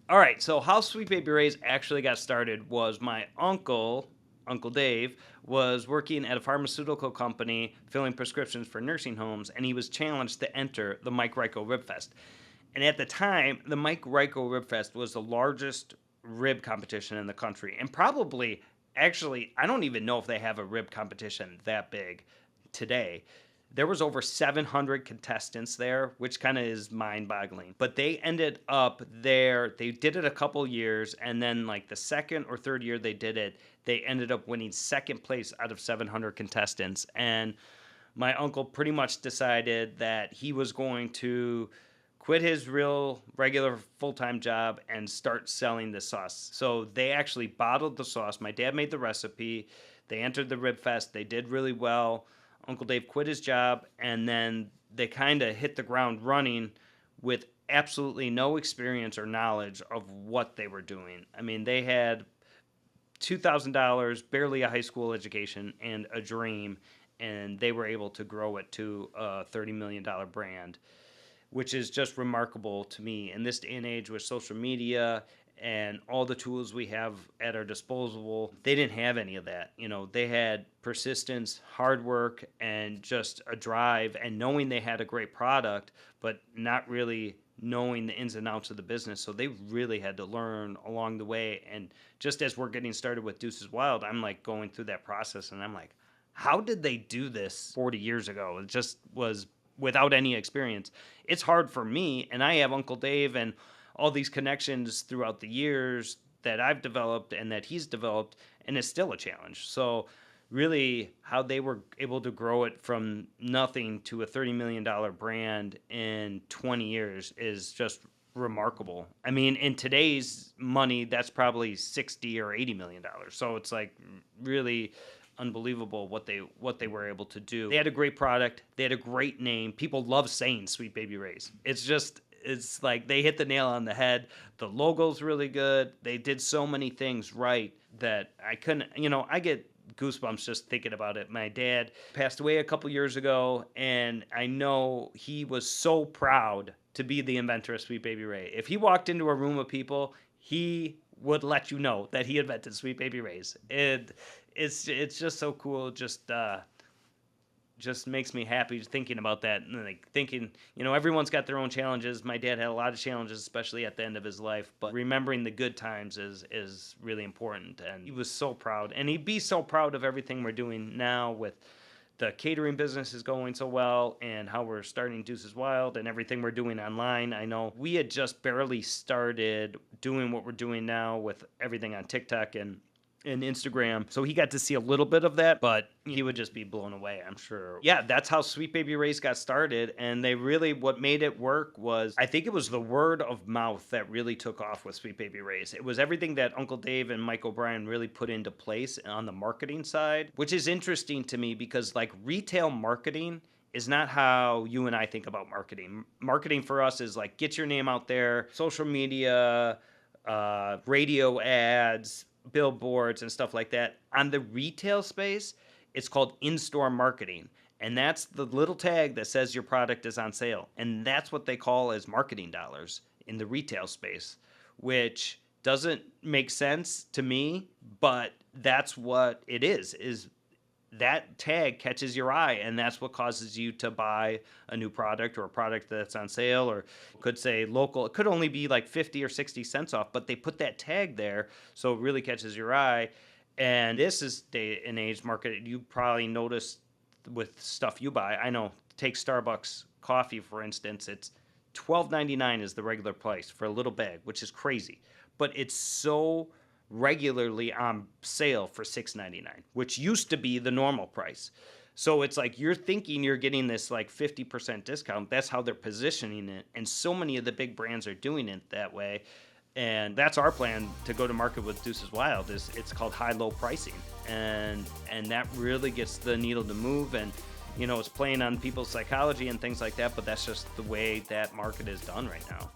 All right, so how Sweet Baby Ray's actually got started was my uncle, Uncle Dave, was working at a pharmaceutical company filling prescriptions for nursing homes, and he was challenged to enter the Mike Royko Ribfest. And at the time, the Mike Royko Ribfest was the largest rib competition in the country, and probably, actually, I don't even know if they have a rib competition that big today. There was over 700 contestants there, which kind of is mind-boggling. But they ended up there. They did it a couple years, and then like the second or third year they did it, they ended up winning second place out of 700 contestants. And my uncle pretty much decided that he was going to quit his real regular full-time job and start selling the sauce. So they actually bottled the sauce. My dad made the recipe. They entered the Rib Fest. They did really well. Uncle Dave quit his job, and then they kind of hit the ground running with absolutely no experience or knowledge of what they were doing. I mean, they had $2,000, barely a high school education, and a dream, and they were able to grow it to a $30 million brand, which is just remarkable to me. In this day and age with social media and all the tools we have at our disposal, they didn't have any of that. You know, they had persistence, hard work, and just a drive, and knowing they had a great product, but not really knowing the ins and outs of the business. So they really had to learn along the way. And just as we're getting started with Duce's Wild, I'm like going through that process, and I'm like, how did they do this 40 years ago? It just was without any experience. It's hard for me, and I have Uncle Dave and all these connections throughout the years that I've developed and that he's developed, and it's still a challenge. So really how they were able to grow it from nothing to a $30 million brand in 20 years is just remarkable. I mean, in today's money, that's probably 60 or $80 million. So it's like really unbelievable what they were able to do. They had a great product. They had a great name. People love saying Sweet Baby Ray's. It's like they hit the nail on the head. The logo's really good. They did so many things right that I couldn't, I get goosebumps just thinking about it. My dad passed away a couple years ago, and I know he was so proud to be the inventor of Sweet Baby Ray. If he walked into a room of people, he would let you know that he invented Sweet Baby Ray's. It's just so cool. Just makes me happy thinking about that, and like thinking, everyone's got their own challenges. My dad had a lot of challenges, especially at the end of his life, but remembering the good times is really important. And he was so proud, and he'd be so proud of everything we're doing now with the catering business is going so well, and how we're starting Duce's Wild and everything we're doing online. I know we had just barely started doing what we're doing now with everything on TikTok and Instagram. So he got to see a little bit of that, but he would just be blown away, I'm sure. Yeah, that's how Sweet Baby Ray's got started. And what made it work was, I think it was the word of mouth that really took off with Sweet Baby Ray's. It was everything that Uncle Dave and Mike O'Brien really put into place on the marketing side, which is interesting to me because like retail marketing is not how you and I think about marketing. Marketing for us is like, get your name out there, social media, radio ads, billboards and stuff like that. On the retail space, it's called in-store marketing, and that's the little tag that says your product is on sale, and that's what they call as marketing dollars in the retail space, which doesn't make sense to me, but that's what it is that tag catches your eye, and that's what causes you to buy a new product or a product that's on sale, or could say local. It could only be like 50 or 60 cents off, but they put that tag there so it really catches your eye. And this is day and age market. You probably noticed with stuff you buy. I know, take Starbucks coffee, for instance. It's $12.99 is the regular price for a little bag, which is crazy. But it's so regularly on sale for $6.99, which used to be the normal price. So it's like you're thinking you're getting this like 50% discount. That's how they're positioning it. And so many of the big brands are doing it that way. And that's our plan to go to market with Duce's Wild. It's called high-low pricing. And that really gets the needle to move. And, it's playing on people's psychology and things like that. But that's just the way that market is done right now.